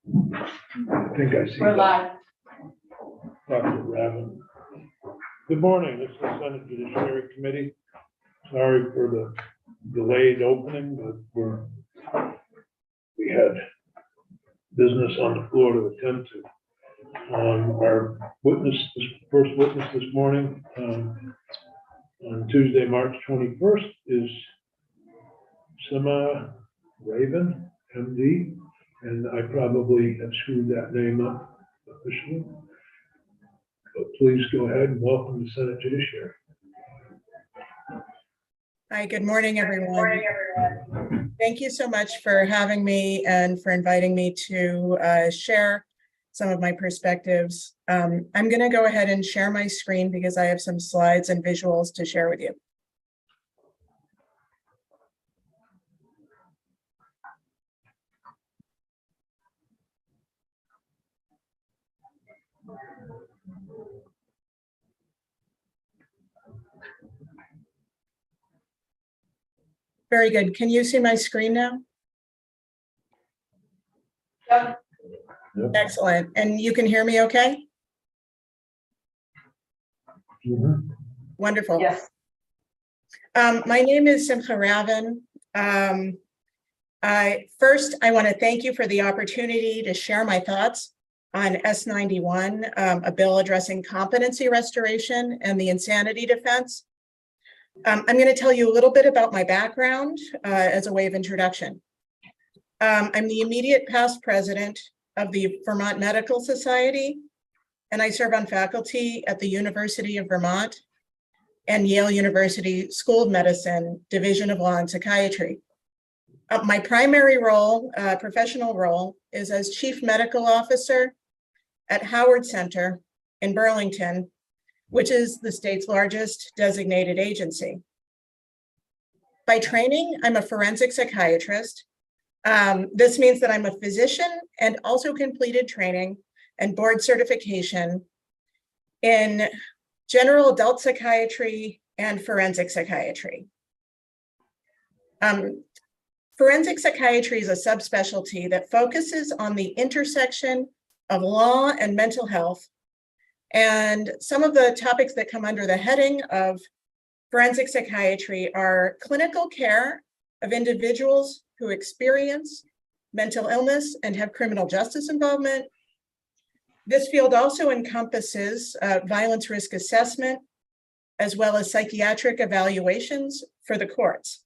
I think I see We're live. Dr. Raven. Good morning, this is the Senate Judiciary Committee. Sorry for the delayed opening, but we had business on the floor to attend to. Our first witness this morning, on Tuesday, March 21st, is Sima Raven, MD, and I probably have screwed that name up officially. But please go ahead and welcome the Senate Judiciary. Hi, good morning, everyone. Thank you so much for having me and for inviting me to share some of my perspectives. I'm going to go ahead and share my screen because I have some slides and visuals to share with you. Very good. Can you see my screen now? Yep. Excellent. And you can hear me okay? Mhm. Wonderful. Yes. My name is Simcha Raven. First, I want to thank you for the opportunity to share my thoughts on S91, a bill addressing competency restoration and the insanity defense. I'm going to tell you a little bit about my background as a way of introduction. I'm the immediate past president of the Vermont Medical Society, and I serve on faculty at the University of Vermont and Yale University School of Medicine, Division of Law and Psychiatry. My primary role, professional role, is as Chief Medical Officer at Howard Center in Burlington, which is the state's largest designated agency. By training, I'm a forensic psychiatrist. This means that I'm a physician and also completed training and board certification in general adult psychiatry and forensic psychiatry. Forensic psychiatry is a subspecialty that focuses on the intersection of law and mental health. And some of the topics that come under the heading of forensic psychiatry are clinical care of individuals who experience mental illness and have criminal justice involvement. This field also encompasses violence risk assessment, as well as psychiatric evaluations for the courts.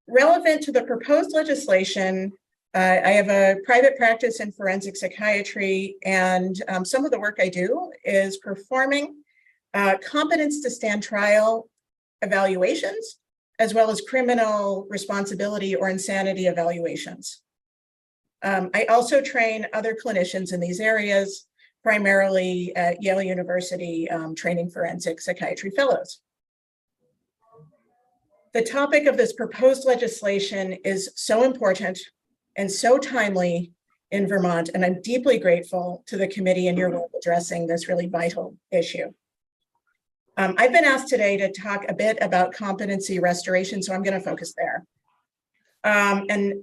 Relevant to the proposed legislation, I have a private practice in forensic psychiatry, and some of the work I do is performing competence to stand trial evaluations, as well as criminal responsibility or insanity evaluations. I also train other clinicians in these areas, primarily at Yale University, training forensic psychiatry fellows. The topic of this proposed legislation is so important and so timely in Vermont, and I'm deeply grateful to the committee and your work addressing this really vital issue. I've been asked today to talk a bit about competency restoration, so I'm going to focus there. And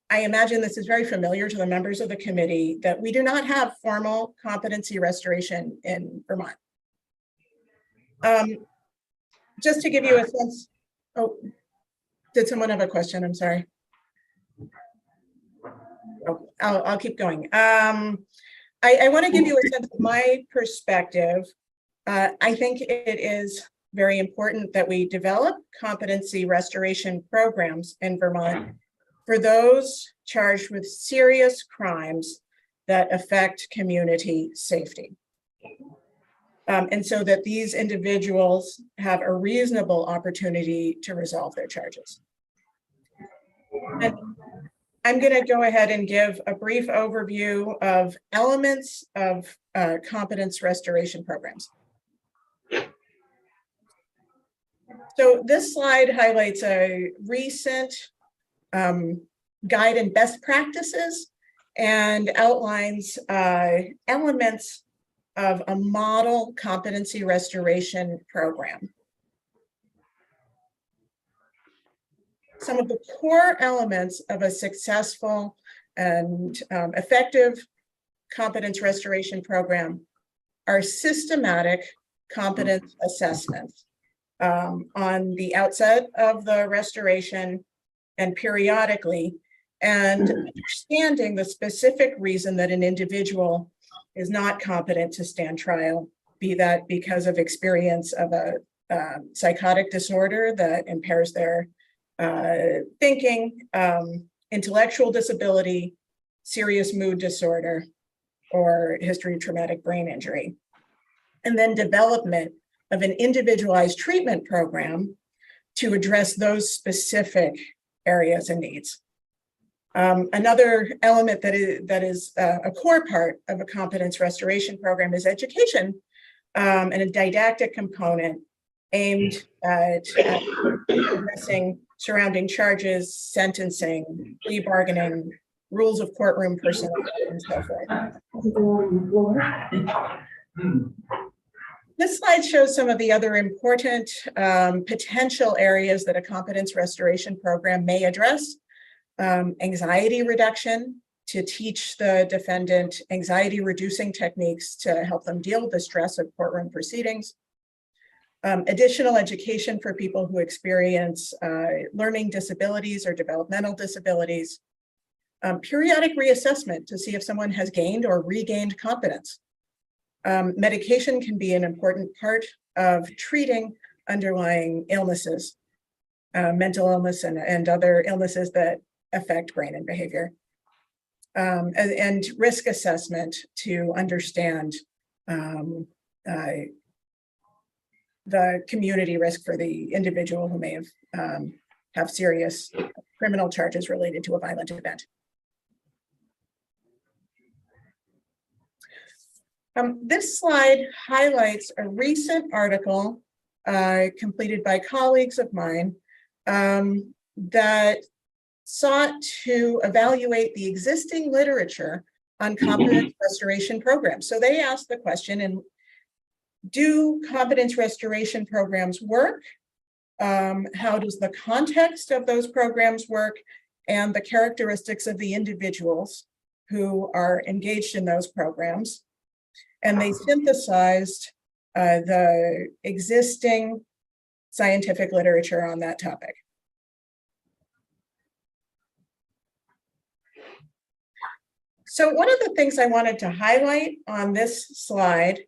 I imagine this is very familiar to the members of the committee that we do not have formal competency restoration in Vermont. Just to give you a sense, oh, did someone have a question? I'm sorry. Oh, I'll keep going. I want to give you a sense of my perspective. I think it is very important that we develop competency restoration programs in Vermont for those charged with serious crimes that affect community safety. And so that these individuals have a reasonable opportunity to resolve their charges. And I'm going to go ahead and give a brief overview of elements of competence restoration programs. So this slide highlights a recent guide and best practices and outlines elements of a model competency restoration program. some of the core elements of a successful and effective competence restoration program are systematic competence assessments on the outset of the restoration and periodically, and understanding the specific reason that an individual is not competent to stand trial, be that because of experience of a psychotic disorder that impairs their thinking, intellectual disability, serious mood disorder, or history of traumatic brain injury. And then development of an individualized treatment program to address those specific areas and needs. Another element that is a core part of a competence restoration program is education, and a didactic component aimed at addressing surrounding charges, sentencing, plea bargaining, rules of courtroom personnel, and so forth. This slide shows some of the other important potential areas that a competence restoration program may address. Anxiety reduction, to teach the defendant anxiety reducing techniques to help them deal with the stress of courtroom proceedings. Additional education for people who experience learning disabilities or developmental disabilities. Periodic reassessment to see if someone has gained or regained competence. Medication can be an important part of treating underlying illnesses, mental illness and other illnesses that affect brain and behavior. And risk assessment to understand the community risk for the individual who may have serious criminal charges related to a violent event. This slide highlights a recent article completed by colleagues of mine that sought to evaluate the existing literature on competence restoration programs. So they asked the question, and do competence restoration programs work? How does the context of those programs work, and the characteristics of the individuals who are engaged in those programs? And they synthesized the existing scientific literature on that topic. So one of the things I wanted to highlight on this slide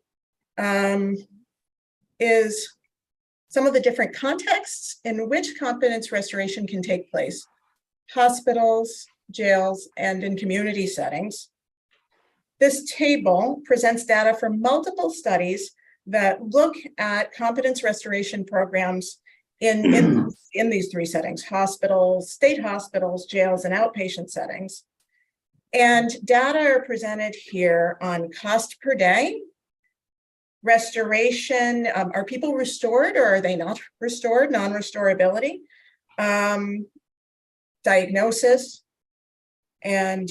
is some of the different contexts in which competence restoration can take place: hospitals, jails, and in community settings. This table presents data from multiple studies that look at competence restoration programs in these three settings: hospitals, state hospitals, jails, and outpatient settings. And data are presented here on cost per day, restoration, are people restored or are they not restored, non-restorability, diagnosis, and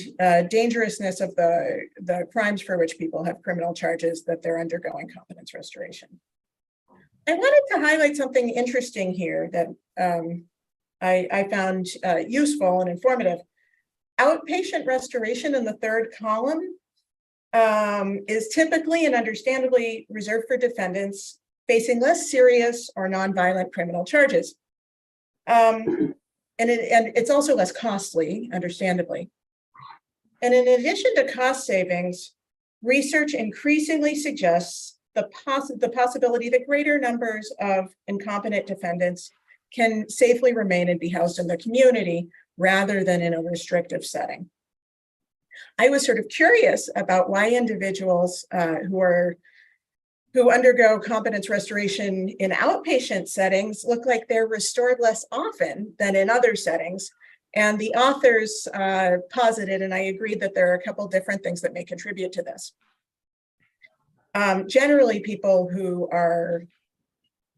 dangerousness of the crimes for which people have criminal charges that they're undergoing competence restoration. I wanted to highlight something interesting here that I found useful and informative. Outpatient restoration in the third column is typically and understandably reserved for defendants facing less serious or nonviolent criminal charges. And it's also less costly, understandably. And in addition to cost savings, research increasingly suggests the possibility that greater numbers of incompetent defendants can safely remain and be housed in the community rather than in a restrictive setting. I was sort of curious about why individuals who undergo competence restoration in outpatient settings look like they're restored less often than in other settings. And the authors posited, and I agreed, that there are a couple different things that may contribute to this. Generally, people who are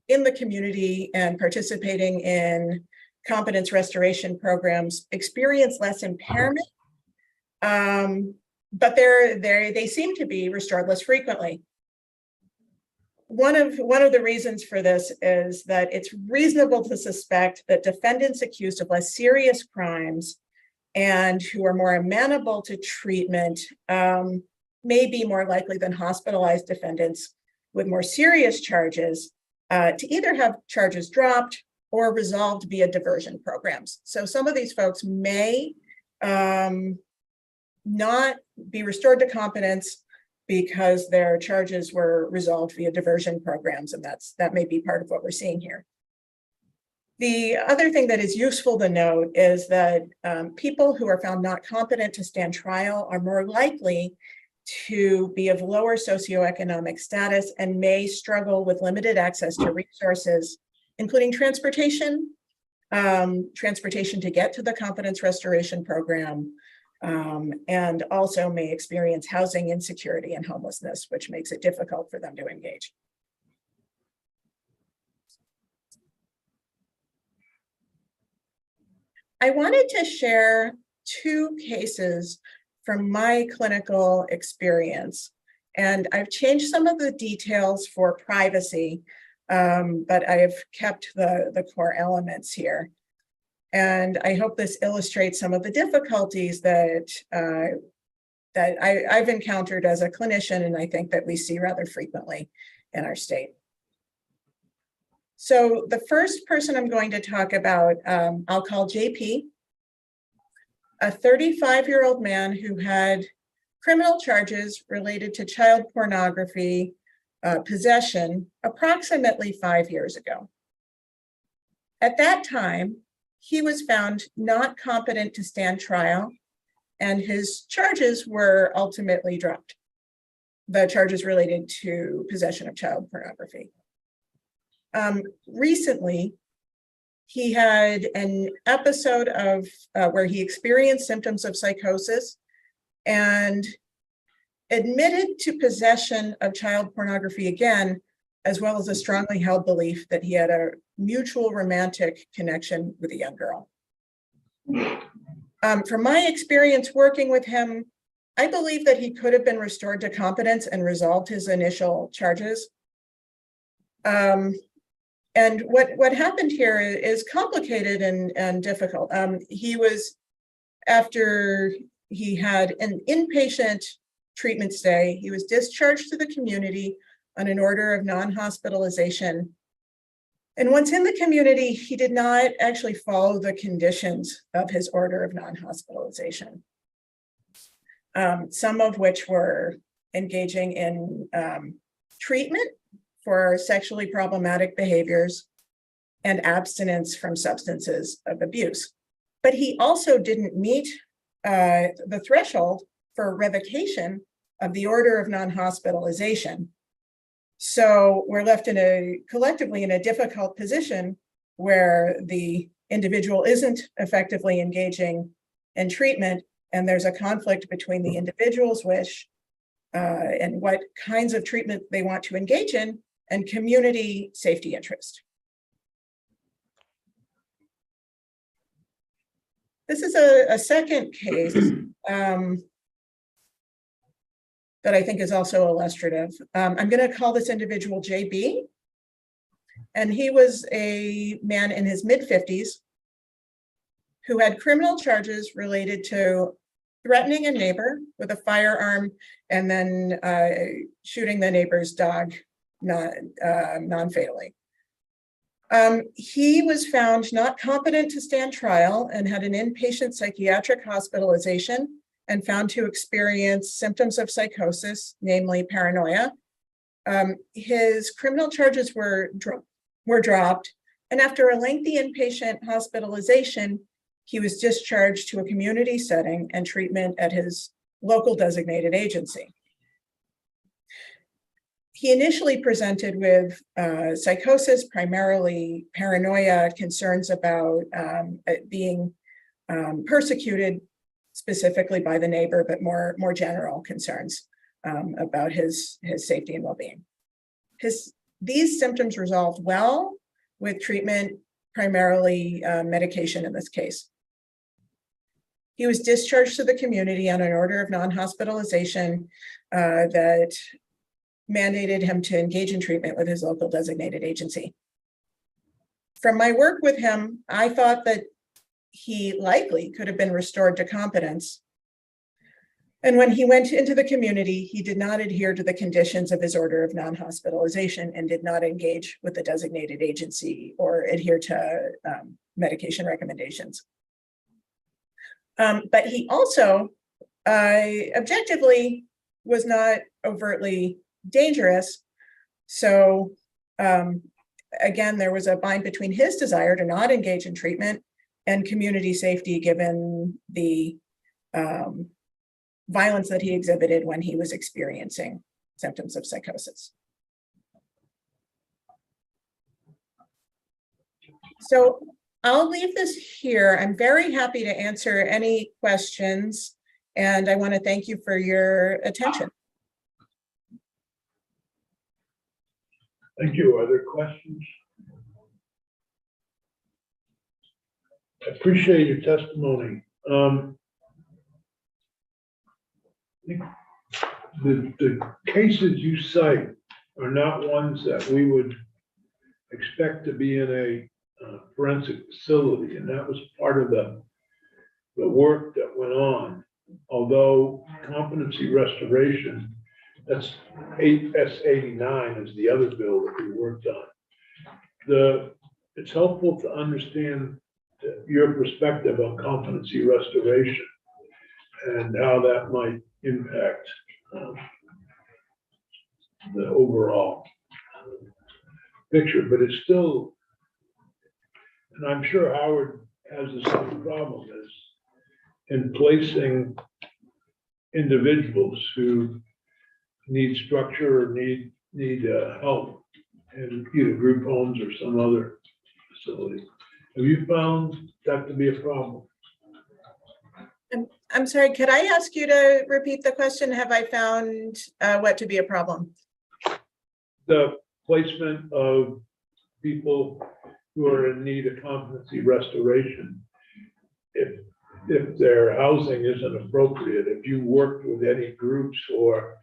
in the community and participating in competence restoration programs experience less impairment, but they seem to be restored less frequently. One of the reasons for this is that it's reasonable to suspect that defendants accused of less serious crimes and who are more amenable to treatment may be more likely than hospitalized defendants with more serious charges to either have charges dropped or resolved via diversion programs. So some of these folks may not be restored to competence because their charges were resolved via diversion programs, and that may be part of what we're seeing here. The other thing that is useful to note is that people who are found not competent to stand trial are more likely to be of lower socioeconomic status and may struggle with limited access to resources, including transportation to get to the competence restoration program, and also may experience housing insecurity and homelessness, which makes it difficult for them to engage. I wanted to share two cases from my clinical experience, and I've changed some of the details for privacy, but I have kept the core elements here. And I hope this illustrates some of the difficulties that I've encountered as a clinician, and I think that we see rather frequently in our state. So the first person I'm going to talk about, I'll call JP, a 35-year-old man who had criminal charges related to child pornography possession approximately 5 years ago. At that time, he was found not competent to stand trial, and his charges were ultimately dropped. The charges related to possession of child pornography. Recently, he had an episode of where he experienced symptoms of psychosis and admitted to possession of child pornography again, as well as a strongly held belief that he had a mutual romantic connection with a young girl. From my experience working with him, I believe that he could have been restored to competence and resolved his initial charges. And what happened here is complicated and difficult. After he had an inpatient treatment stay, he was discharged to the community on an order of non-hospitalization. And once in the community, he did not actually follow the conditions of his order of non-hospitalization, some of which were engaging in treatment for sexually problematic behaviors and abstinence from substances of abuse. But he also didn't meet the threshold for revocation of the order of non-hospitalization. So we're left collectively in a difficult position where the individual isn't effectively engaging in treatment, and there's a conflict between the individual's wish and what kinds of treatment they want to engage in and community safety interest. This is a second case that I think is also illustrative. I'm going to call this individual JB, and he was a man in his mid-50s who had criminal charges related to threatening a neighbor with a firearm and then shooting the neighbor's dog non-fatally. He was found not competent to stand trial and had an inpatient psychiatric hospitalization and found to experience symptoms of psychosis, namely paranoia. His criminal charges were dropped, and after a lengthy inpatient hospitalization, he was discharged to a community setting and treatment at his local designated agency. He initially presented with psychosis, primarily paranoia, concerns about being persecuted specifically by the neighbor, but more general concerns about his safety and well-being. These symptoms resolved well with treatment, primarily medication in this case. He was discharged to the community on an order of non-hospitalization that mandated him to engage in treatment with his local designated agency. From my work with him, I thought that he likely could have been restored to competence. And when he went into the community, he did not adhere to the conditions of his order of non-hospitalization and did not engage with the designated agency or adhere to medication recommendations. But he also objectively was not overtly dangerous. So again, there was a bind between his desire to not engage in treatment and community safety, given the violence that he exhibited when he was experiencing symptoms of psychosis. So I'll leave this here. I'm very happy to answer any questions, and I want to thank you for your attention. Thank you. Are there questions? I appreciate your testimony. The cases you cite are not ones that we would expect to be in a forensic facility, and that was part of the work that went on. Although competency restoration, that's S89 is the other bill that we worked on. It's helpful to understand your perspective on competency restoration and how that might impact the overall picture, but it's still, and I'm sure Howard has the same problem, is in placing individuals who need structure or need help in either group homes or some other facility. Have you found that to be a problem? I'm sorry, could I ask you to repeat the question? Have I found what to be a problem? The placement of people who are in need of competency restoration, if their housing isn't appropriate, if you worked with any groups or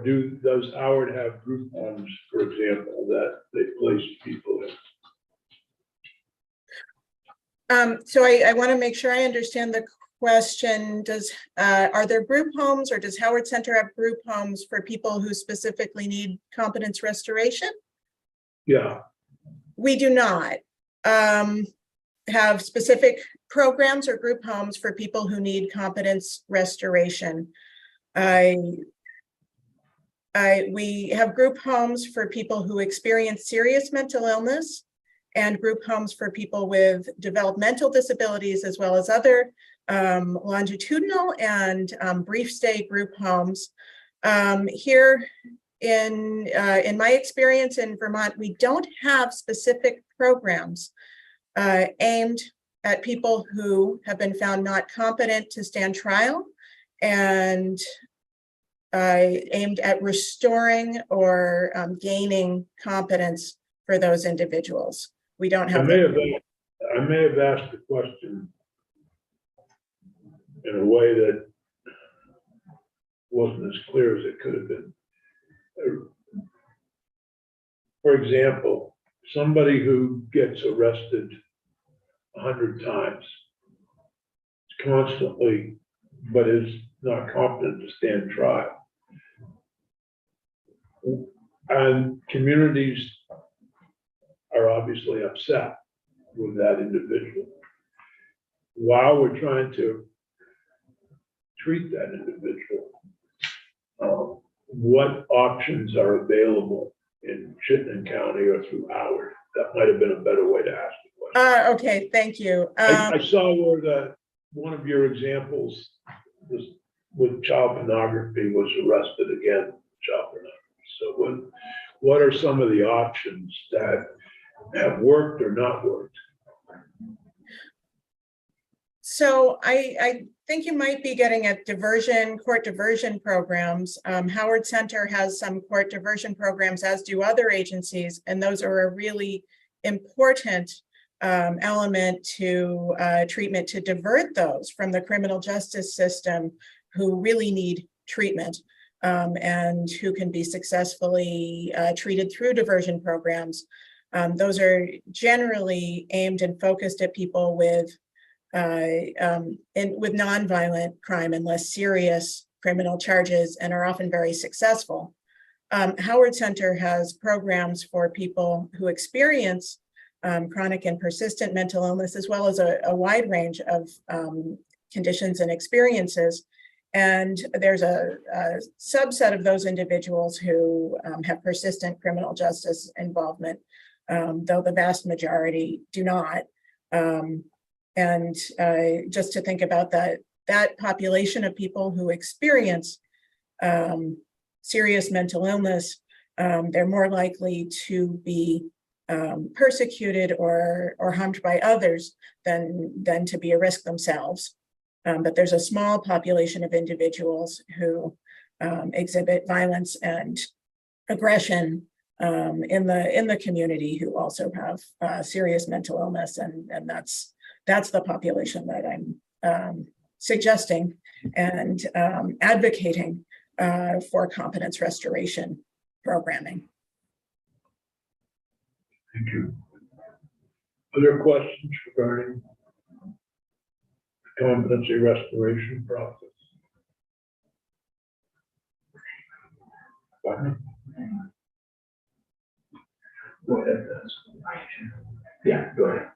does Howard have group homes, for example, that they place people in? So I want to make sure I understand the question. Are there group homes, or does Howard Center have group homes for people who specifically need competence restoration? Yeah. We do not have specific programs or group homes for people who need competence restoration. We have group homes for people who experience serious mental illness and group homes for people with developmental disabilities, as well as other longitudinal and brief stay group homes. Here in my experience in Vermont, we don't have specific programs aimed at people who have been found not competent to stand trial and aimed at restoring or gaining competence for those individuals. We don't have. I may have asked the question in a way that wasn't as clear as it could have been. For example, somebody who gets arrested 100 times constantly, but is not competent to stand trial. And communities are obviously upset with that individual. While we're trying to treat that individual, what options are available in Chittenden County or through Howard? That might have been a better way to ask the question. Okay, thank you. I saw where one of your examples was with child pornography was arrested again, child pornography. So what are some of the options that have worked or not worked? So I think you might be getting at court diversion programs. Howard Center has some court diversion programs, as do other agencies, and those are a really important element to treatment, to divert those from the criminal justice system who really need treatment. and who can be successfully treated through diversion programs. Those are generally aimed and focused at people with nonviolent crime and less serious criminal charges, and are often very successful. Howard Center has programs for people who experience chronic and persistent mental illness, as well as a wide range of conditions and experiences. And there's a subset of those individuals who have persistent criminal justice involvement, though the vast majority do not. And just to think about that population of people who experience serious mental illness, they're more likely to be persecuted or harmed by others than to be a risk themselves. But there's a small population of individuals who exhibit violence and aggression in the community who also have serious mental illness, and that's the population that I'm suggesting and advocating for competence restoration programming. Thank you. Other questions regarding the competency restoration process? Go ahead. Yeah, go ahead.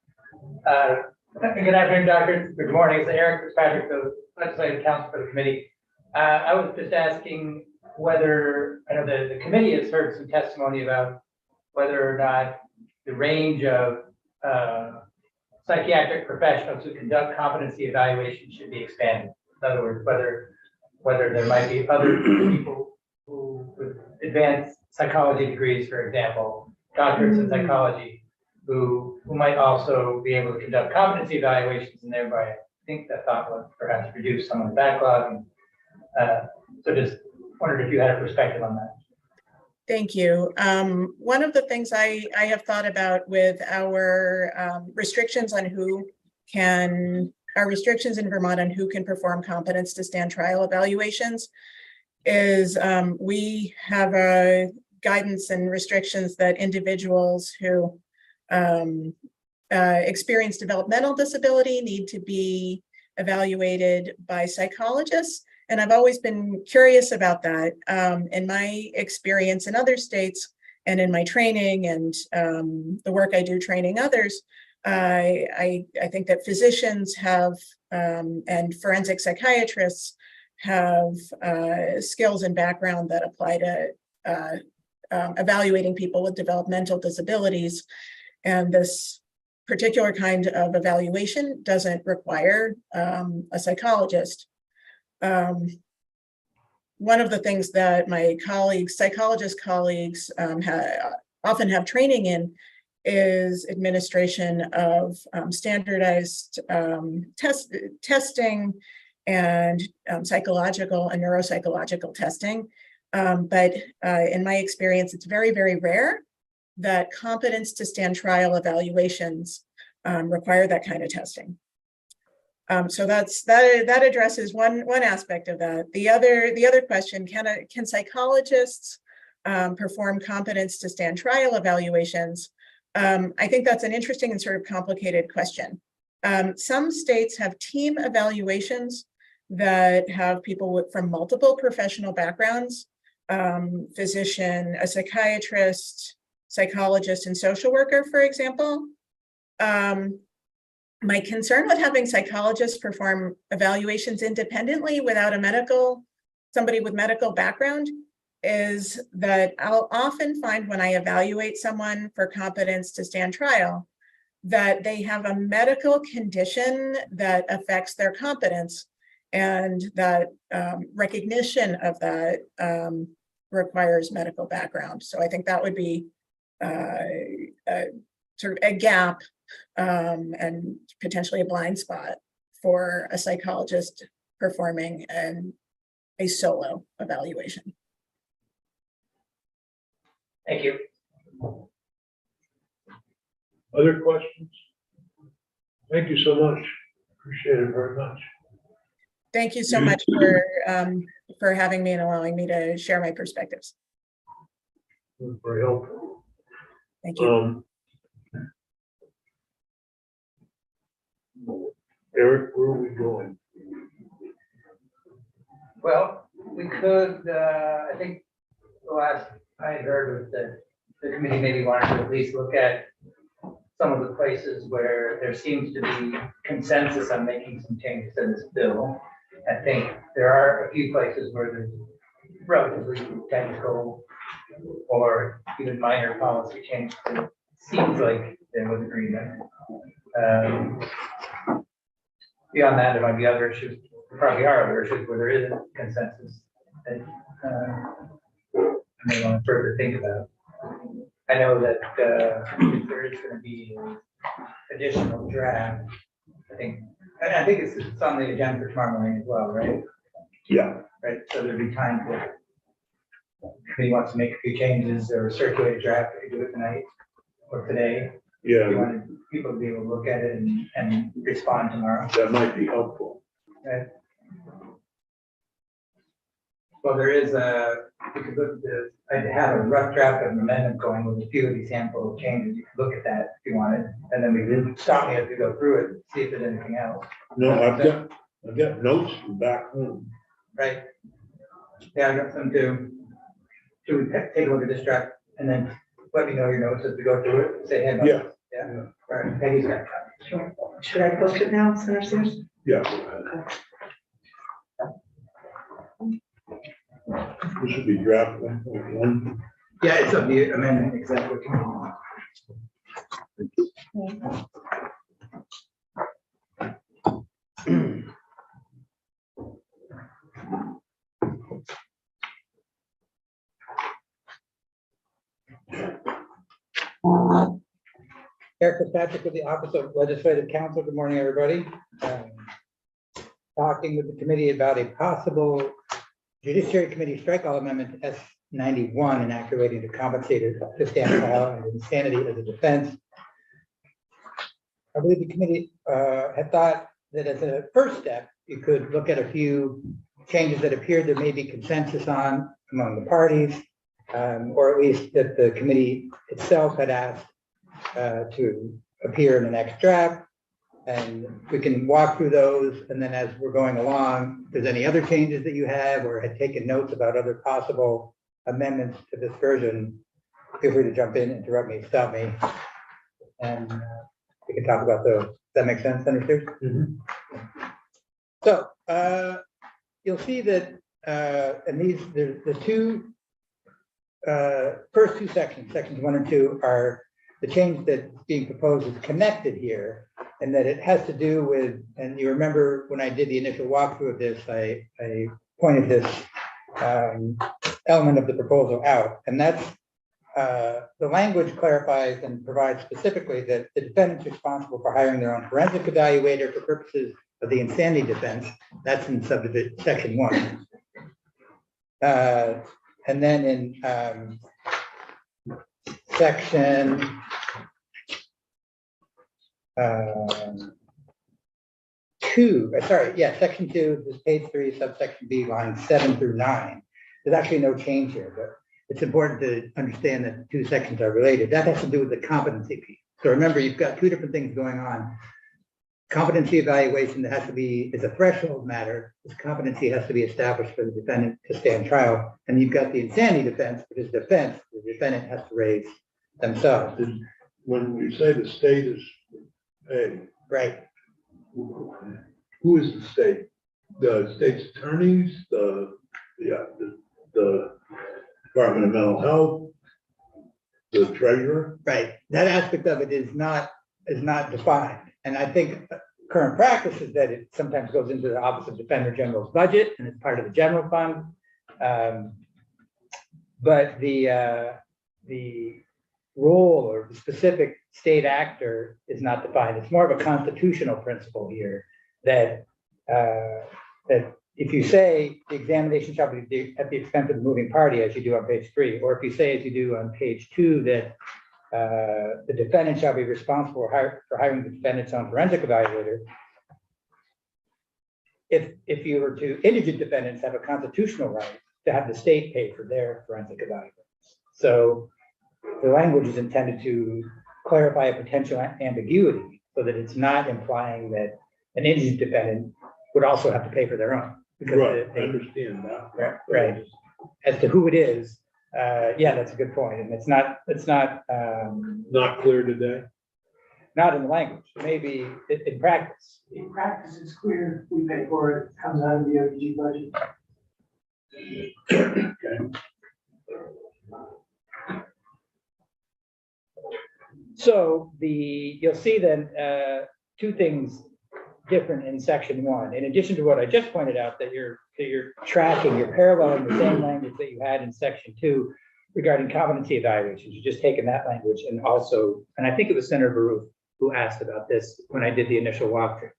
Good afternoon, doctors. Good morning. It's Eric Fitzpatrick, the legislative counsel for the committee. I was just asking whether, I know the committee has heard some testimony about whether or not the range of psychiatric professionals who conduct competency evaluations should be expanded. In other words, whether there might be other people who with advanced psychology degrees, for example, doctorates in psychology, who might also be able to conduct competency evaluations, and thereby I think the thought was perhaps reduce some of the backlog. So just wondered if you had a perspective on that. Thank you. One of the things I have thought about with our restrictions on our restrictions in Vermont on who can perform competence to stand trial evaluations is we have a guidance and restrictions that individuals who experience developmental disability need to be evaluated by psychologists. And I've always been curious about that. In my experience in other states and in my training and the work I do training others, I think that physicians have and forensic psychiatrists have skills and background that apply to evaluating people with developmental disabilities. And this particular kind of evaluation doesn't require a psychologist. One of the things that my psychologist colleagues often have training in is administration of standardized testing and psychological and neuropsychological testing. But in my experience, it's very, very rare that competence to stand trial evaluations require that kind of testing. So that addresses one aspect of that. The other question, can psychologists perform competence to stand trial evaluations? I think that's an interesting and sort of complicated question. Some states have team evaluations that have people from multiple professional backgrounds, physician, a psychiatrist, psychologist, and social worker, for example. My concern with having psychologists perform evaluations independently without somebody with medical background is that I'll often find when I evaluate someone for competence to stand trial that they have a medical condition that affects their competence, and that recognition of that requires medical background. So I think that would be sort of a gap and potentially a blind spot for a psychologist performing a solo evaluation. Thank you. Other questions? Thank you so much. Appreciate it very much. Thank you so much for having me and allowing me to share my perspectives. Very helpful. Thank you. Eric, where are we going? Well, we could, I think the last I had heard was that the committee maybe wanted to at least look at some of the places where there seems to be consensus on making some changes to this bill. I think there are a few places where there's relatively technical or even minor policy change that seems like there was agreement. Beyond that, there might be other issues, there probably are other issues where there isn't consensus that I may want to further think about. I know that if there is going to be an additional draft, I think it's on the agenda for tomorrow morning as well, right? Yeah. Right, so there'd be time for, if he wants to make a few changes or circulate a draft, we could do it tonight or today. Yeah, We wanted people to be able to look at it and respond tomorrow. that might be helpful. Right. Well, there is we could look at this, I have a rough draft of an amendment going with a few of these handful of changes. You could look at that if you wanted, and then we can stop me as we go through it, see if there's anything else. No, I've got notes from back home. Right. Yeah, I got some too. Should we take a look at this draft and then let me know your notes as we go through it? Say, hey, Yeah. yeah. All right, Peggy's got it. Sure. Should I post it now, Center Stairs? Yeah. Go ahead. This should be draft 1.1. Yeah, it's of the amendment, exactly. Eric Fitzpatrick with the Office of Legislative Counsel. Good morning, everybody. Talking with the committee about a possible Judiciary Committee strike-all amendment to S91 and activating the compensated to stand trial and insanity as a defense. I believe the committee had thought that as a first step, you could look at a few changes that appeared there may be consensus on among the parties, or at least that the committee itself had asked to appear in the next draft. And we can walk through those, and then as we're going along, if there's any other changes that you have or had taken notes about other possible amendments to this version, feel free to jump in, interrupt me, stop me, and we can talk about those. Does that make sense, Senator? Mhm. So you'll see that and these the two first two sections, sections 1 and 2, are the change that's being proposed is connected here, and that it has to do with, and you remember when I did the initial walkthrough of this, I pointed this element of the proposal out, and that's the language clarifies and provides specifically that the defendant's responsible for hiring their own forensic evaluator for purposes of the insanity defense. That's in subdivision section 1. And then in section section 2, this is page 3, subsection B, lines 7 through 9. There's actually no change here, but it's important to understand that the two sections are related. That has to do with the competency piece. So remember, you've got two different things going on. Competency evaluation that has to be, is a threshold matter. This competency has to be established for the defendant to stand trial. And you've got the insanity defense, which is defense the defendant has to raise themselves. When we say the state is paid, Right. who is the state? The state's attorneys, the Department of Mental Health, the treasurer? Right. That aspect of it is not defined. And I think current practice is that it sometimes goes into the Office of Defender General's budget and it's part of the general fund. But the role or the specific state actor is not defined. It's more of a constitutional principle here that that if you say the examination shall be at the expense of the moving party, as you do on page 3, or if you say, as you do on page 2, that the defendant shall be responsible for hiring the defendant's own forensic evaluator, if you were to, indigent defendants have a constitutional right to have the state pay for their forensic evaluations. So the language is intended to clarify a potential ambiguity so that it's not implying that an indigent defendant would also have to pay for their own. Because Right, I understand that. Right. As to who it is, yeah, that's a good point. And it's not Not clear today. not in the language, maybe in practice. In practice, it's clear, we pay for it, it comes out of the OPG budget. Okay. So you'll see then, two things different in section 1. In addition to what I just pointed out, that you're tracking, you're paralleling the same language that you had in section 2 regarding competency evaluations. You've just taken that language and also, and I think it was Senator Baruch who asked about this when I did the initial walkthrough,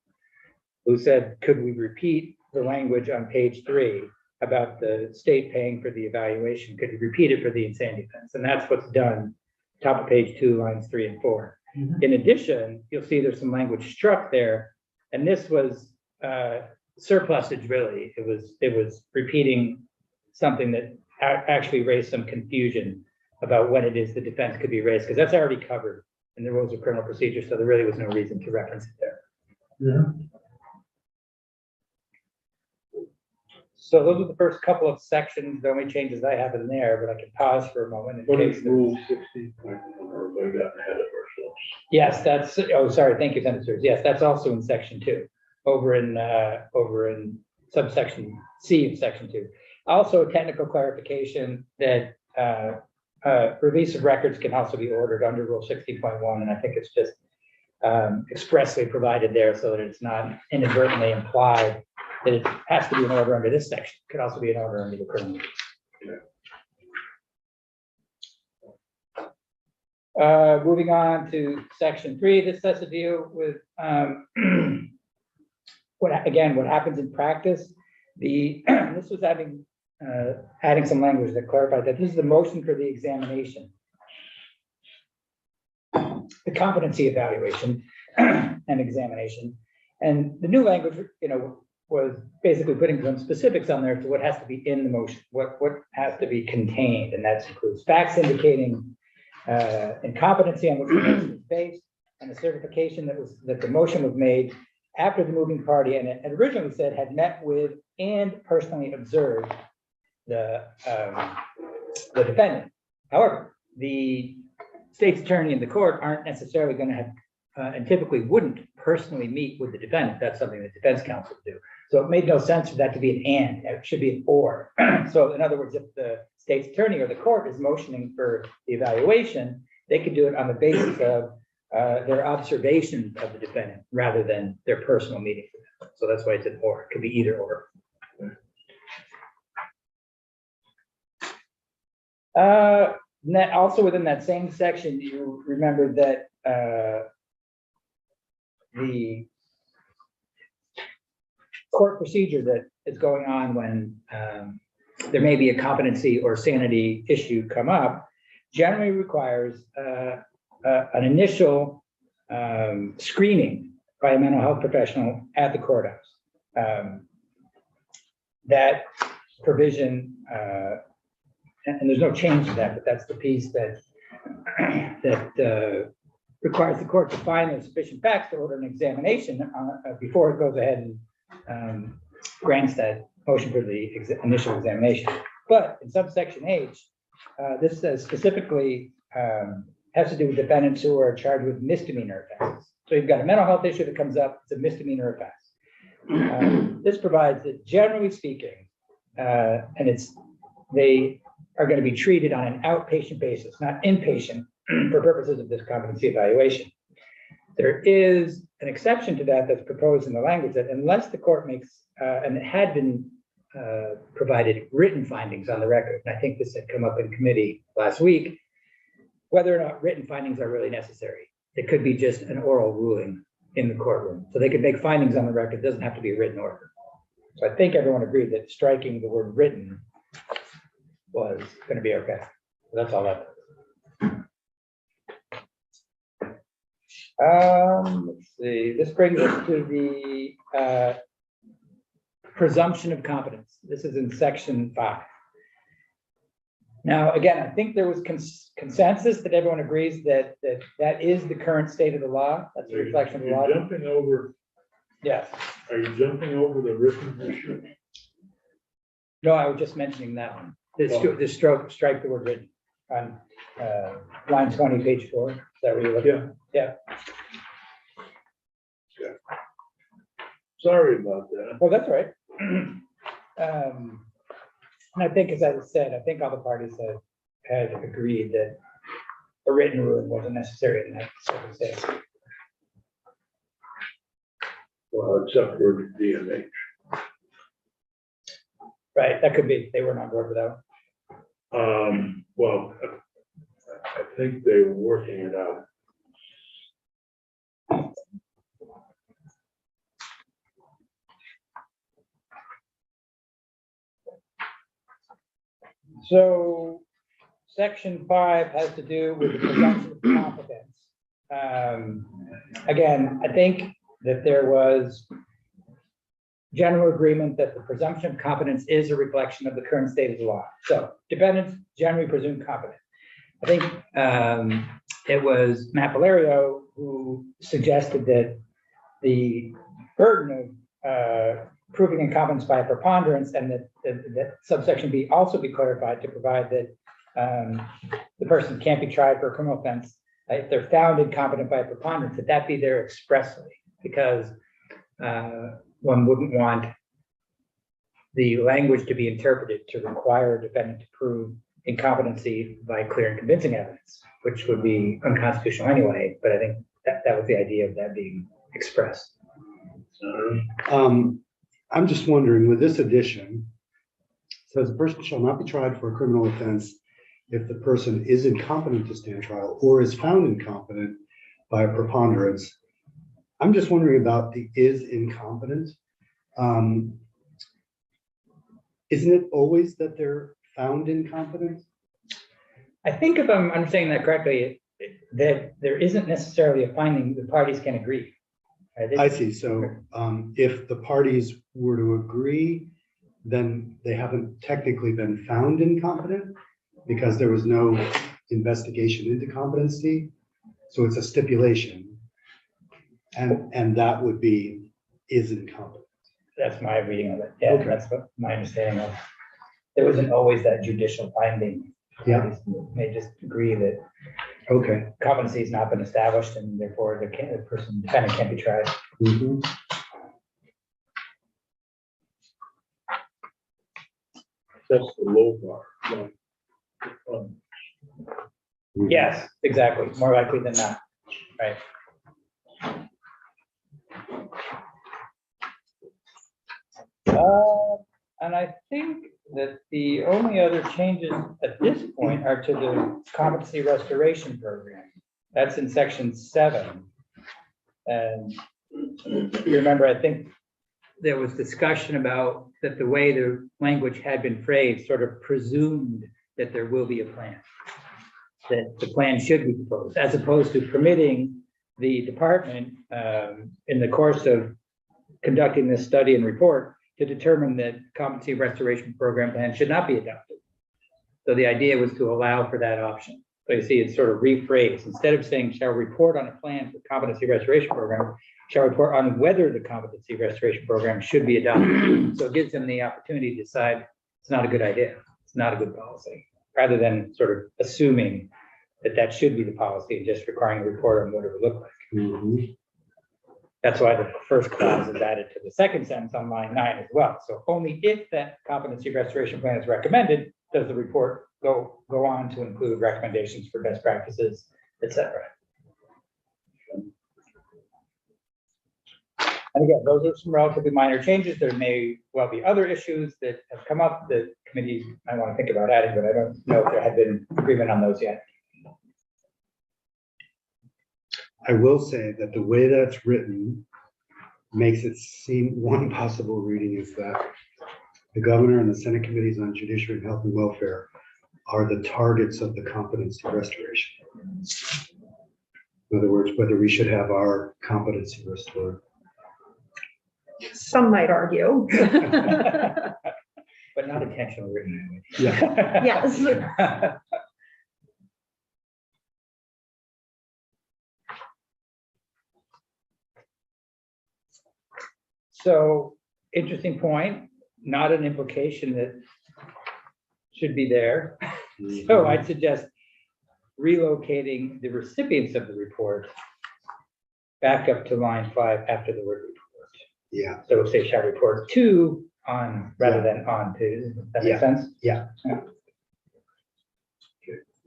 who said, could we repeat the language on page 3 about the state paying for the evaluation? Could you repeat it for the insanity defense? And that's what's done, top of page 2, lines 3 and 4. In addition, you'll see there's some language struck there. And this was surplusage, really. It was repeating something that actually raised some confusion about when it is the defense could be raised, because that's already covered in the rules of criminal procedure. So there really was no reason to reference it there. Yeah. So those are the first couple of sections, the only changes I have in there, but I can pause for a moment. in What case is there's- rule 60? Or have I gotten ahead of ourselves? Yes, that's, oh, sorry, thank you, Senators. Yes, that's also in section 2, over in subsection C of section 2. Also, a technical clarification that release of records can also be ordered under rule 16.1, and I think it's just expressly provided there so that it's not inadvertently implied that it has to be an order under this section. It could also be an order under the criminal. Moving on to section 3, this has to deal with what happens in practice. This was adding some language that clarified that this is the motion for the examination, the competency evaluation and examination. And the new language, was basically putting some specifics on there to what has to be in the motion, what has to be contained, and that includes facts indicating incompetency on which the motion is based, and a certification that the motion was made after the moving party, and it originally said had met with and personally observed the defendant. However, the state's attorney and the court aren't necessarily going to have, and typically wouldn't personally meet with the defendant. That's something that defense counsel would do. So it made no sense for that to be an and, it should be an or. So in other words, if the state's attorney or the court is motioning for the evaluation, they could do it on the basis of their observations of the defendant rather than their personal meeting with them. So that's why it's an or, it could be either or. Also within that same section, you remember that the court procedure that is going on when there may be a competency or sanity issue come up generally requires an initial screening by a mental health professional at the courthouse. That provision, and there's no change to that, but that's the piece that requires the court to find there's sufficient facts to order an examination before it goes ahead and grants that motion for the initial examination. But in subsection H, this says specifically has to do with defendants who are charged with misdemeanor offenses. So you've got a mental health issue that comes up, it's a misdemeanor offense. This provides that generally speaking, and they are going to be treated on an outpatient basis, not inpatient, for purposes of this competency evaluation. There is an exception to that that's proposed in the language that unless the court makes, and it had been provided written findings on the record, and I think this had come up in committee last week, whether or not written findings are really necessary. It could be just an oral ruling in the courtroom. So they could make findings on the record, it doesn't have to be a written order. So I think everyone agreed that striking the word written was going to be okay. So that's all that. Let's see, this brings us to the presumption of competence. This is in section 5. Now, again, I think there was consensus that everyone agrees that that is the current state of the law. That's a reflection of the law. You're jumping over, Yes. are you jumping over the written issue? No, I was just mentioning that one. Strike the word written on line 20, page 4. Is that where you're looking? Yeah. Yeah. Sorry about that. Well, that's all right. And I think, as I said, I think all the parties had agreed that a written ruling wasn't necessary in that circumstance. Well, except for DMH. Right, that could be. They weren't on board with that one. Well, I think they were working it out. So section 5 has to do with the presumption of competence. Again, I think that there was general agreement that the presumption of competence is a reflection of the current state of the law. So defendants generally presume competent. I think it was Mappilario who suggested that the burden of proving incompetence by a preponderance, and that subsection B also be clarified to provide that the person can't be tried for a criminal offense if they're found incompetent by a preponderance, that be there expressly, because one wouldn't want the language to be interpreted to require a defendant to prove incompetency by clear and convincing evidence, which would be unconstitutional anyway. But I think that was the idea of that being expressed. I'm just wondering, with this addition, says a person shall not be tried for a criminal offense if the person is incompetent to stand trial or is found incompetent by a preponderance. I'm just wondering about the is incompetent. Isn't it always that they're found incompetent? I think if I'm understanding that correctly, that there isn't necessarily a finding the parties can agree. Right? I see. So if the parties were to agree, then they haven't technically been found incompetent because there was no investigation into competency. So it's a stipulation. And that would be is incompetent. That's my reading of it. Yeah, Okay. That's what my understanding of. There wasn't always that judicial finding. Yeah. Parties may just agree that Okay. competency has not been established, and therefore the defendant can't be tried. Mhm. That's the low bar. Yes, exactly. More likely than not. Right. And I think that the only other changes at this point are to the competency restoration program. That's in section 7. And you remember, I think there was discussion about that the way the language had been phrased sort of presumed that there will be a plan, that the plan should be proposed, as opposed to permitting the department in the course of conducting this study and report to determine that competency restoration program plan should not be adopted. So the idea was to allow for that option. So you see, it's sort of rephrased. Instead of saying shall report on a plan for competency restoration program, shall report on whether the competency restoration program should be adopted. So it gives them the opportunity to decide it's not a good idea, it's not a good policy, rather than sort of assuming that that should be the policy and just requiring a report on what it would look like. Mhm. That's why the first clause is added to the second sentence on line 9 as well. So only if that competency restoration plan is recommended, does the report go on to include recommendations for best practices, etc. And again, those are some relatively minor changes. There may well be other issues that have come up that committee might want to think about adding, but I don't know if there had been agreement on those yet. I will say that the way that's written makes it seem, one possible reading is that the governor and the Senate committees on judiciary and health and welfare are the targets of the competency restoration. In other words, whether we should have our competency restored. Some might argue. But not intentionally written. Yeah. Yes. So, interesting point, not an implication that should be there. So I'd suggest relocating the recipients of the report back up to line 5 after the word report. Yeah, So say shall report to on rather than on to. Does that make Yeah. sense? yeah.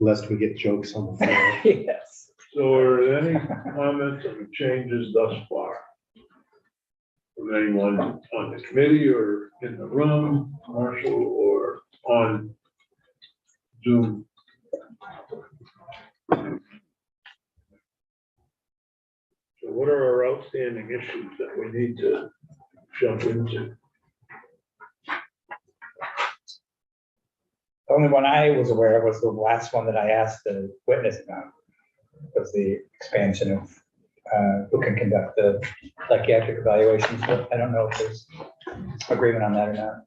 Lest we get jokes on the floor. Yes. So are there any comments on the changes thus far? From anyone on the committee or in the room, Marshall, or on Zoom? So what are our outstanding issues that we need to jump into? The only one I was aware of was the last one that I asked the witness about, was the expansion of who can conduct the psychiatric evaluations, but I don't know if there's agreement on that or not.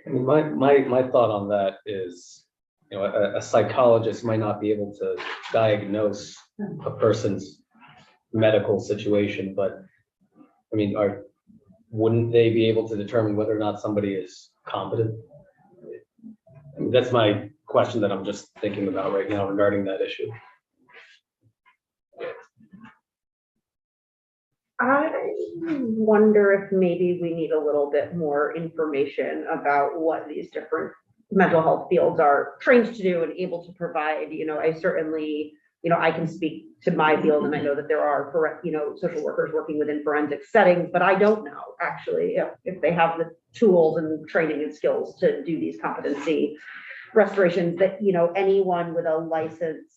I mean, my thought on that is, you know, a psychologist might not be able to diagnose a person's medical situation, but I mean, wouldn't they be able to determine whether or not somebody is competent? I mean, that's my question that I'm just thinking about right now regarding that issue. I wonder if maybe we need a little bit more information about what these different mental health fields are trained to do and able to provide. You know, I certainly, you know, I can speak to my field and I know that there are, you know, social workers working within forensic settings, but I don't know actually if they have the tools and training and skills to do these competency restorations that, you know, anyone with a license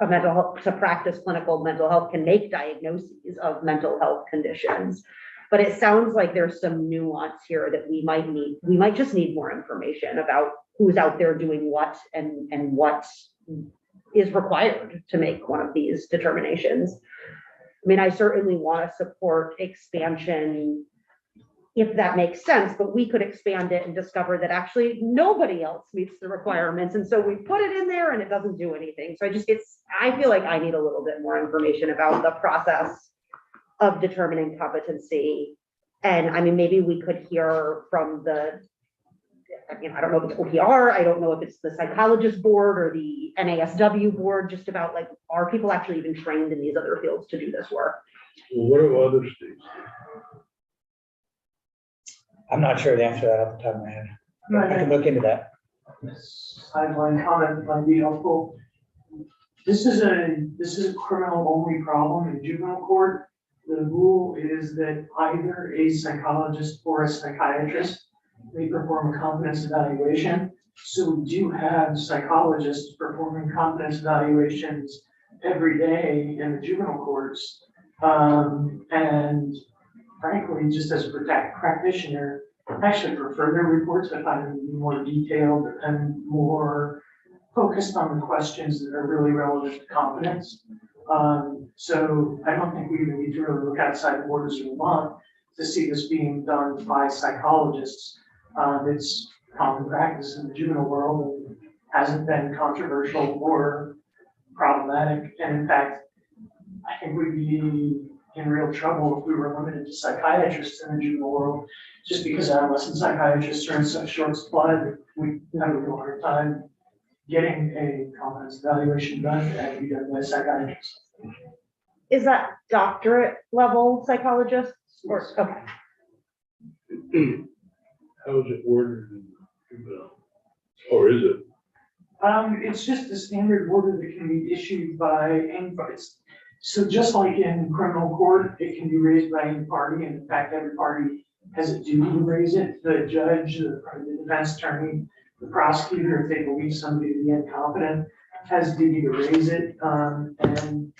of mental health to practice clinical mental health can make diagnoses of mental health conditions. But it sounds like there's some nuance here that we might just need more information about who's out there doing what and what is required to make one of these determinations. I mean, I certainly want to support expansion if that makes sense, but we could expand it and discover that actually nobody else meets the requirements. And so we put it in there and it doesn't do anything. So I feel like I need a little bit more information about the process of determining competency. And I mean, maybe we could hear from I don't know if it's OPR, I don't know if it's the psychologist board or the NASW board, just about like, are people actually even trained in these other fields to do this work? Well, what do other states? I'm not sure the answer to that off the top of my head. I can look into that. Sideline comment might be helpful. This is a criminal only problem in juvenile court. The rule is that either a psychologist or a psychiatrist may perform a competence evaluation. So we do have psychologists performing competence evaluations every day in the juvenile courts. And frankly, just as a practitioner, I actually prefer their reports. I find them to be more detailed and more focused on the questions that are really relevant to competence. So I don't think we even need to really look outside the borders of Vermont to see this being done by psychologists. It's common practice in the juvenile world and hasn't been controversial or problematic. And in fact, I think we'd be in real trouble if we were limited to psychiatrists in the juvenile world, just because adolescent psychiatrists are in such short supply that we have a real hard time getting a competence evaluation done and be done by psychiatrists. Is that doctorate level psychologists or, okay. How is it worded in juvenile? Or is it? It's just a standard order that can be issued by anybody. So just like in criminal court, it can be raised by any party, and in fact, every party has a duty to raise it. The judge, the defense attorney, the prosecutor, if they believe somebody to be incompetent, has a duty to raise it. And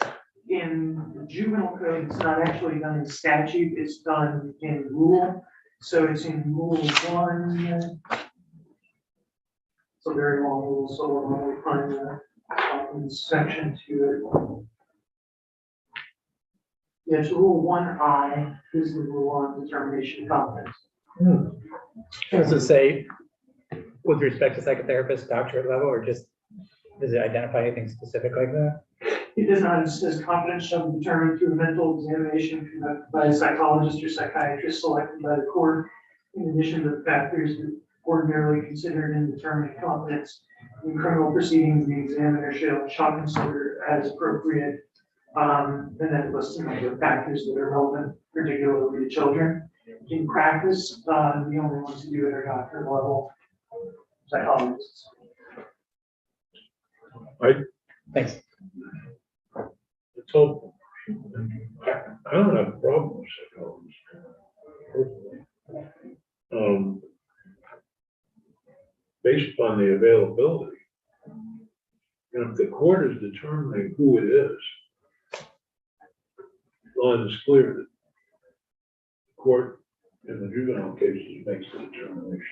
in the juvenile code, it's not actually done in statute, it's done in rule. So it's in rule 1. It's a very long rule, so we'll only find the section to it. Yes, rule 1I is the rule on determination of competence. Does it say with respect to psychotherapist, doctorate level, or just, does it identify anything specific like that? It does not, it says competence shall be determined through a mental examination conducted by a psychologist or psychiatrist selected by the court. In addition to the factors ordinarily considered in determining competence in criminal proceedings, the examiner shall consider as appropriate. And then it lists a number of factors that are relevant, particularly to children. In practice, the only ones who do it are doctorate level psychologists. Thanks. It's hopeful. I don't have a problem with psychologists. personally. Based upon the availability, and if the court is determining who it is, the line is clear that the court in the juvenile cases makes the determination.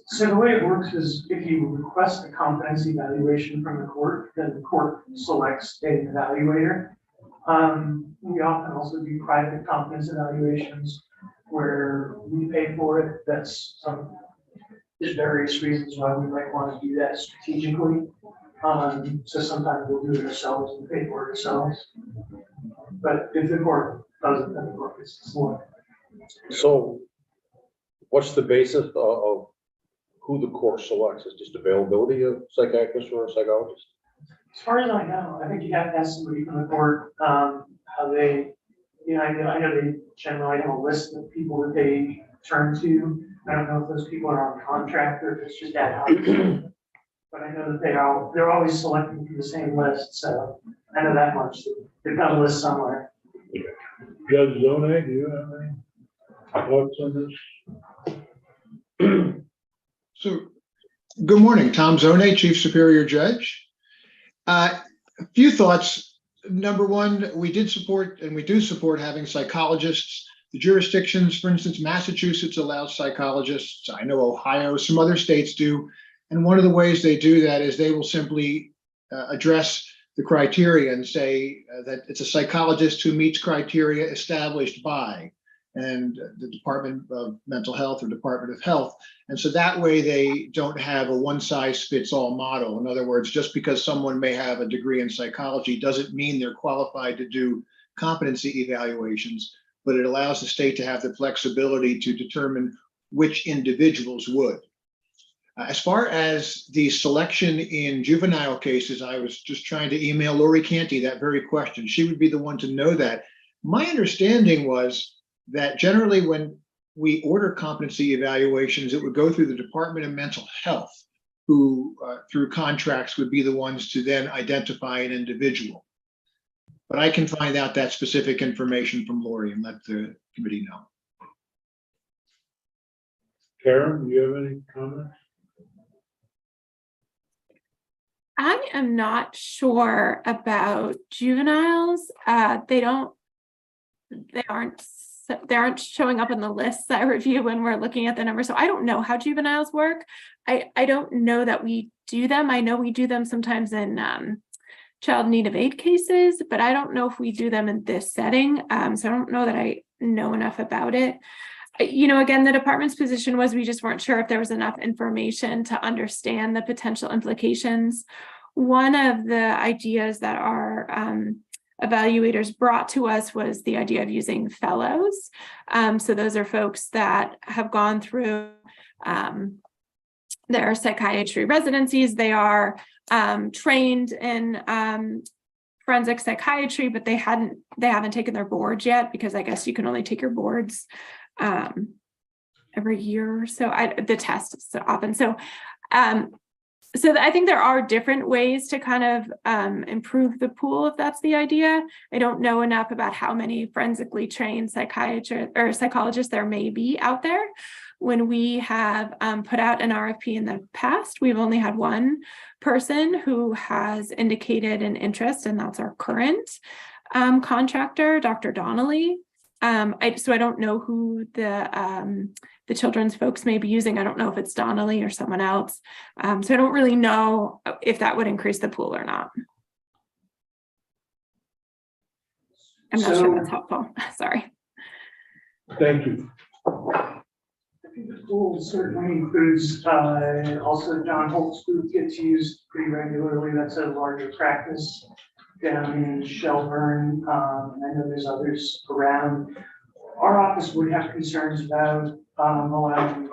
So the way it works is if you request a competency evaluation from the court, then the court selects an evaluator. We often also do private competence evaluations where we pay for it. There's various reasons why we might want to do that strategically. So sometimes we'll do it ourselves and pay for it ourselves. But if the court doesn't, then the court gets to select. So what's the basis of who the court selects? Is just availability of psychiatrist or a psychologist? As far as I know, I think you have to ask somebody from the court, how they, I know they generally have a list of people that they turn to. I don't know if those people are on contract or if it's just ad hoc. But I know that they're always selecting from the same list, so I know that much. They've got a list somewhere. Judge Zone, do you have any thoughts on this? So, good morning, Tom Zone, Chief Superior Judge. A few thoughts. Number one, we did support and we do support having psychologists. The jurisdictions, for instance, Massachusetts allows psychologists. I know Ohio, some other states do. And one of the ways they do that is they will simply address the criteria and say that it's a psychologist who meets criteria established by and the Department of Mental Health or Department of Health. And so that way they don't have a one size fits all model. In other words, just because someone may have a degree in psychology doesn't mean they're qualified to do competency evaluations, but it allows the state to have the flexibility to determine which individuals would. As far as the selection in juvenile cases, I was just trying to email Lori Canty that very question. She would be the one to know that. My understanding was that generally when we order competency evaluations, it would go through the Department of Mental Health, who through contracts would be the ones to then identify an individual. But I can find out that specific information from Lori and let the committee know. Karen, do you have any comments? I am not sure about juveniles. They aren't showing up in the lists I review when we're looking at the numbers. So I don't know how juveniles work. I don't know that we do them. I know we do them sometimes in child in need of aid cases, but I don't know if we do them in this setting. So I don't know that I know enough about it. Again, the department's position was we just weren't sure if there was enough information to understand the potential implications. One of the ideas that our evaluators brought to us was the idea of using fellows. So those are folks that have gone through their psychiatry residencies. They are trained in forensic psychiatry, but they haven't taken their boards yet, because I guess you can only take your boards every year or so. The test is so often. So I think there are different ways to kind of improve the pool, if that's the idea. I don't know enough about how many forensically trained psychiatrists or psychologists there may be out there. When we have put out an RFP in the past, we've only had one person who has indicated an interest, and that's our current contractor, Dr. Donnelly. So I don't know who the children's folks may be using. I don't know if it's Donnelly or someone else. So I don't really know if that would increase the pool or not. I'm not sure So- that's helpful. Sorry. Thank you. The pool certainly includes, also John Holt's booth gets used pretty regularly. That's a larger practice down in Shelburne. I know there's others around. Our office would have concerns about, allowing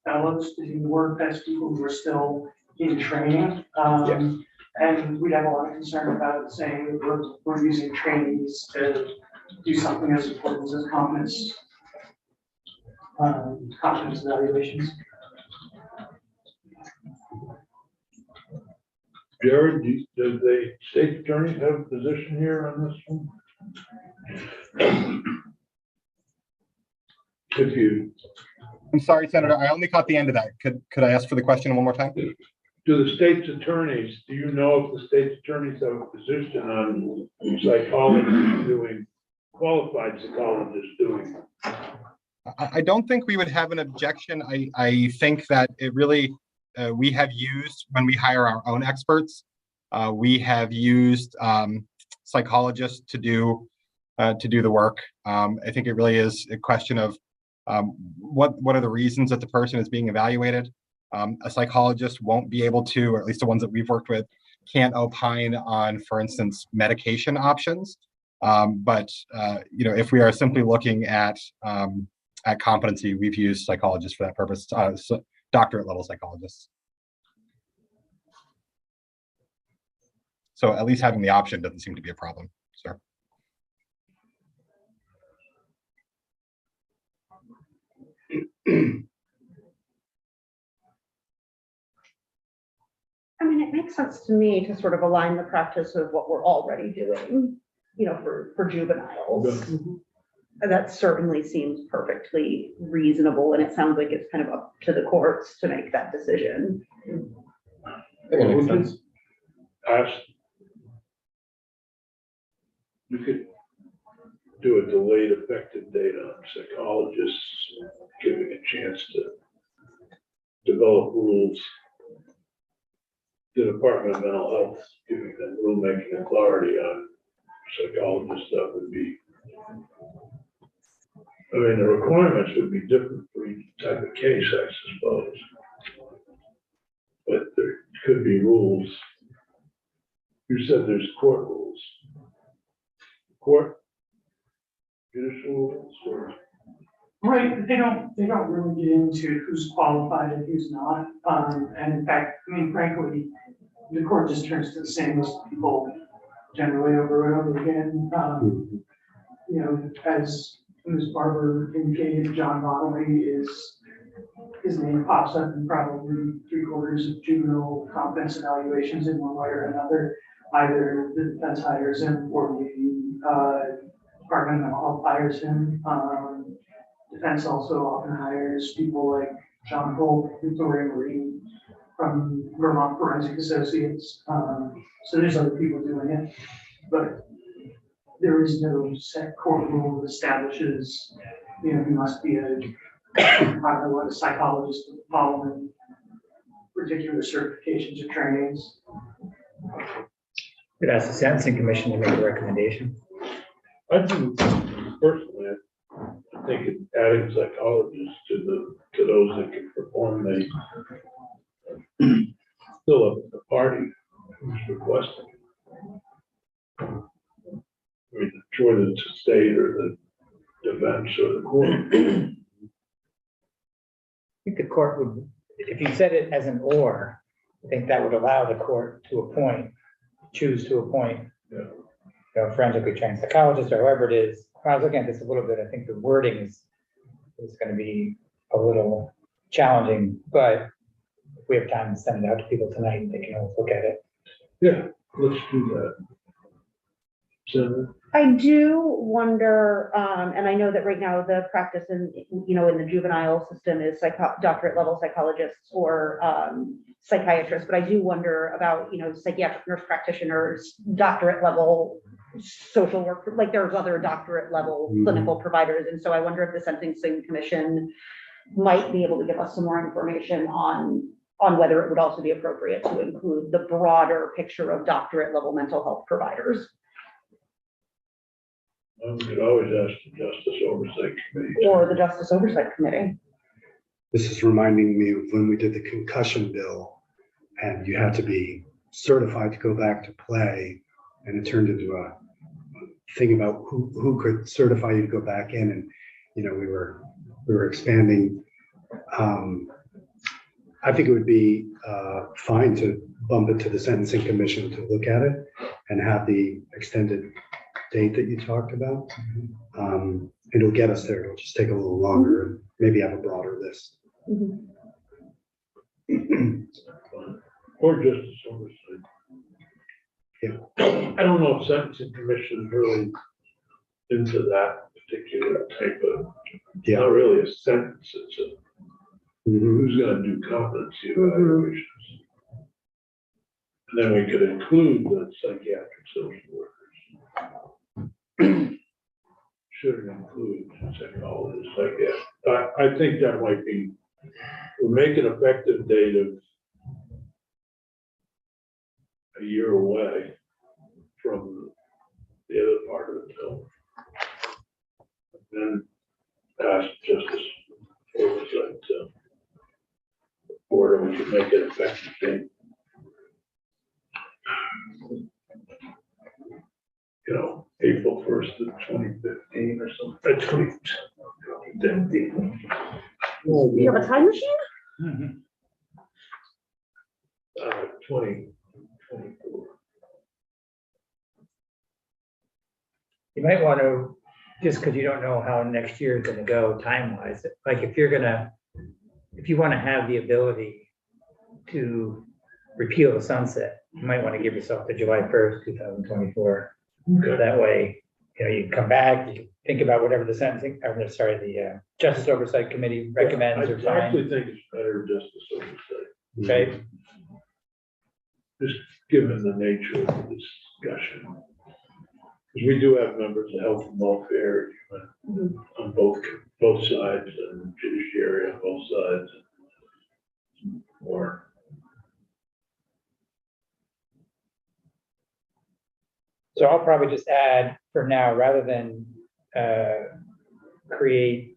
fellows to do work as people who are still in training. And we'd have a lot of concern about saying that we're using trainees to do something as important as competence evaluations. Jared, does the state attorney have a position here on this one? If you, I'm sorry, Senator, I only caught the end of that. Could I ask for the question one more time? do the state's attorneys, do you know if the state's attorneys have a position on psychologists doing, qualified psychologists doing? I don't think we would have an objection. I think that it really, we have used, when we hire our own experts, we have used psychologists to do the work. I think it really is a question of what are the reasons that the person is being evaluated. A psychologist won't be able to, or at least the ones that we've worked with, can't opine on, for instance, medication options. But if we are simply looking at competency, we've used psychologists for that purpose, so doctorate level psychologists. So at least having the option doesn't seem to be a problem, sir. I mean, it makes sense to me to sort of align the practice of what we're already doing, for juveniles. And that certainly seems perfectly reasonable, and it sounds like it's kind of up to the courts to make that decision. I think it makes sense. We could do a delayed effective date on psychologists, giving a chance to develop rules. The Department of Mental Health, giving them rulemaking authority on psychologists, that would be, I mean, the requirements would be different for each type of case, I suppose. But there could be rules. You said there's court rules. Court, judicial rules, or? Right, they don't really get into who's qualified and who's not. And in fact, I mean, frankly, the court just turns to the same list of people generally over and over again. As Ms. Barber indicated, John Donnelly his name pops up in probably 3/4 of juvenile competence evaluations in one way or another. Either the defense hires him or the Department of Mental Health hires him. Defense also often hires people like John Holt, Victoria Marie from Vermont Forensic Associates. So there's other people doing it, but there is no set court rule that establishes, you must be a psychologist following particular certifications or trainings. Could ask the sentencing commission to make a recommendation. I think personally, I think adding psychologists to those that can perform, they still up at the party who's requesting. I mean, whether it's the state or the defense or the court. I think the court would, if you said it as an or, I think that would allow the court to choose to appoint, forensically trained psychologist or whoever it is. When I was looking at this a little bit, I think the wording is going to be a little challenging, but if we have time to send it out to people tonight, they can always look at it. Yeah, let's do that. So, I do wonder, and I know that right now the practice in the juvenile system is doctorate level psychologists or psychiatrists, but I do wonder about, psychiatric nurse practitioners, doctorate level social work, like there's other doctorate level clinical providers. And so I wonder if the Sentencing Commission might be able to give us some more information on whether it would also be appropriate to include the broader picture of doctorate level mental health providers. We could always ask the Justice Oversight Committee. Or the Justice Oversight Committee. This is reminding me of when we did the concussion bill and you had to be certified to go back to play. And it turned into a thing about who could certify you to go back in. And, you know, we were expanding. I think it would be fine to bump it to the Sentencing Commission to look at it and have the extended date that you talked about. It'll get us there. It'll just take a little longer and maybe have a broader list. Or Justice Oversight. Yeah. I don't know if Sentencing Commission is really into that particular type of, Yeah. not really a sentence, it's a, Mhm. who's gonna do competency evaluations. And then we could include the psychiatric social workers. Should it include psychologists, psychiatrists? I think that might be, we'll make an effective date of a year away from the other part of the bill. Then pass Justice Oversight Board, and we should make it effective date. You know, April 1st of 2015 or something. 2015. You have a time machine? 2024. You might want to, just because you don't know how next year is going to go time-wise, like if you want to have the ability to repeal the sunset, you might want to give yourself to July 1st, 2024. Okay. That way, you know, you come back, you think about whatever the the Justice Oversight Committee recommends or I actually finds, think it's better Justice Oversight, okay? just given the nature of the discussion. Because we do have members of Health and Welfare on both sides, and Judiciary on both sides. Or So I'll probably just add for now, rather than create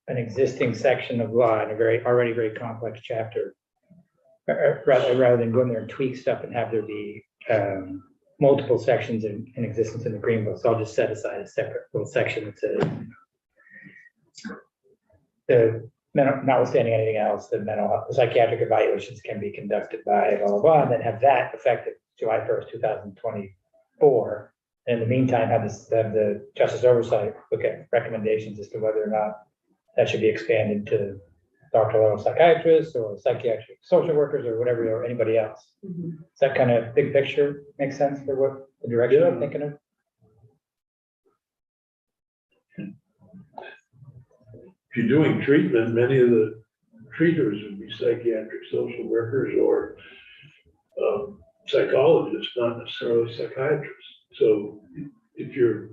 an existing section of law in a already very complex chapter, rather than go in there and tweak stuff and have there be multiple sections in existence in the Green Book. So I'll just set aside a separate little section that says notwithstanding anything else, the psychiatric evaluations can be conducted by blah, blah, blah, and then have that effective July 1st, 2024. And in the meantime, have the Justice Oversight look at recommendations as to whether or not that should be expanded to doctoral psychiatrists or psychiatric social workers or whatever, or anybody else. Does that kind of big picture make sense for what the direction I'm thinking of? if you're doing treatment, many of the treaters would be psychiatric social workers or psychologists, not necessarily psychiatrists. So if you're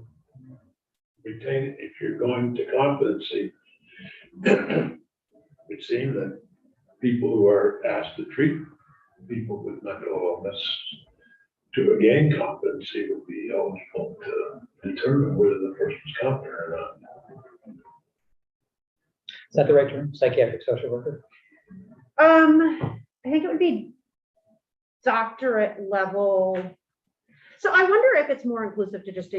going to competency, it would seem that people who are asked to treat people with mental illness to gain competency would be eligible to determine whether the person's competent or not. Is that the right term? Psychiatric social worker? I think it would be doctorate level. So I wonder if it's more inclusive to just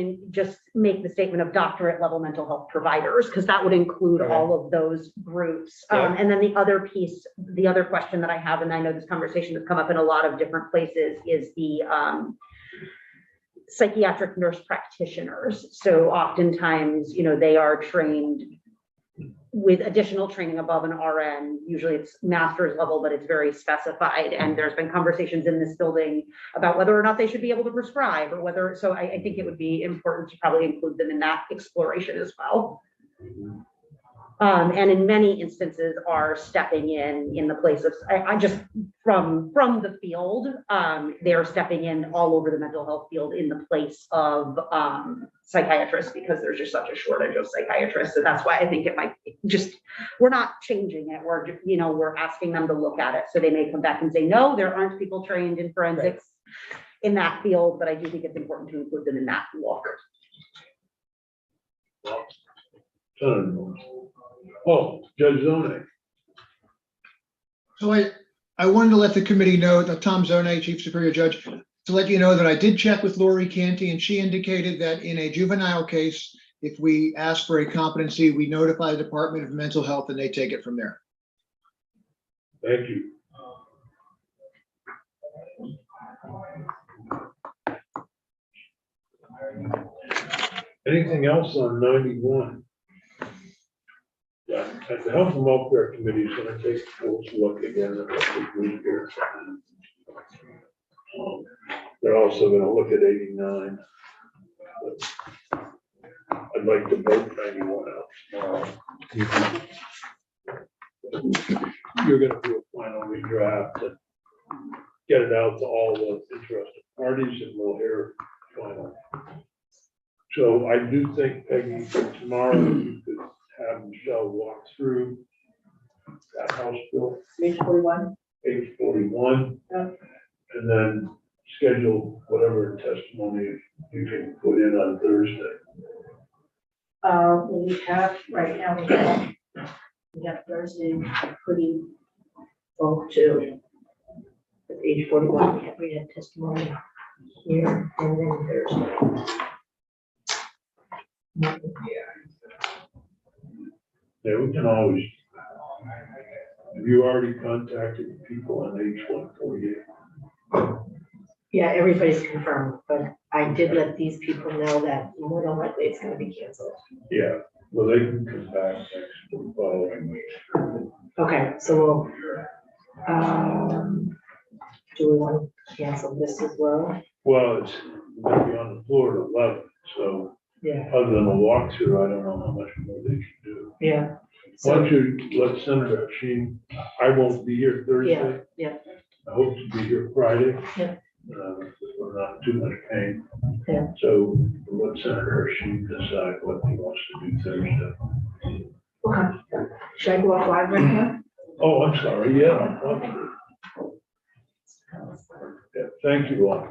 make the statement of doctorate level mental health providers, because that would include all of those groups. Yeah. And then the other piece, the other question that I have, and I know this conversation has come up in a lot of different places, is the psychiatric nurse practitioners. So oftentimes, you know, they are trained with additional training above an RN. Usually it's master's level, but it's very specified. And there's been conversations in this building about whether or not they should be able to prescribe or whether, so I think it would be important to probably include them in that exploration as well. And in many instances are stepping in the place of, I just, from the field, they're stepping in all over the mental health field in the place of psychiatrists, because there's just such a shortage of psychiatrists. So that's why I think it might just, we're not changing it. We're asking them to look at it. So they may come back and say, no, there aren't people trained in forensics in that field, but I do think it's important to include them in that look. Son-in-law. Oh, Judge Zonet. So I wanted to let the committee know that Tom Zonay, Chief Superior Judge, to let you know that I did check with Lori Canty, and she indicated that in a juvenile case, if we ask for a competency, we notify the Department of Mental Health and they take it from there. Thank you. Anything else on 91? Yeah, and the Health and Welfare Committee is gonna take a close look again at what we do here. They're also gonna look at 89. But I'd like to vote 91 out tomorrow. You're gonna do a final redraft and get it out to all the interested parties, and we'll hear final. So I do think, Peggy, that tomorrow you could have Michelle walk through that House bill, Page 41. page 41. Yeah. And then schedule whatever testimony you can put in on Thursday. We have, right now, we have Thursday pretty full too. At age 41, we had testimony here and then Thursday. Yeah, we can always. Have you already contacted people on age 148? Yeah, everybody's confirmed, but I did let these people know that more than likely it's gonna be canceled. Yeah, well, they can come back next following week. Okay, so we'll, do we want to cancel this as well? Well, it's gonna be on the floor at 11, so Yeah, other than a walkthrough, I don't know how much more they can do. yeah. Why So, don't you let Senator Sheen, I won't be here Thursday. yeah. I hope to be here Friday. Yeah. We're not too much pain. Yeah. So let Senator Sheen decide what he wants to do Thursday. Okay. Should I go off live right now? Oh, I'm sorry, yeah. Okay. Yeah, thank you all.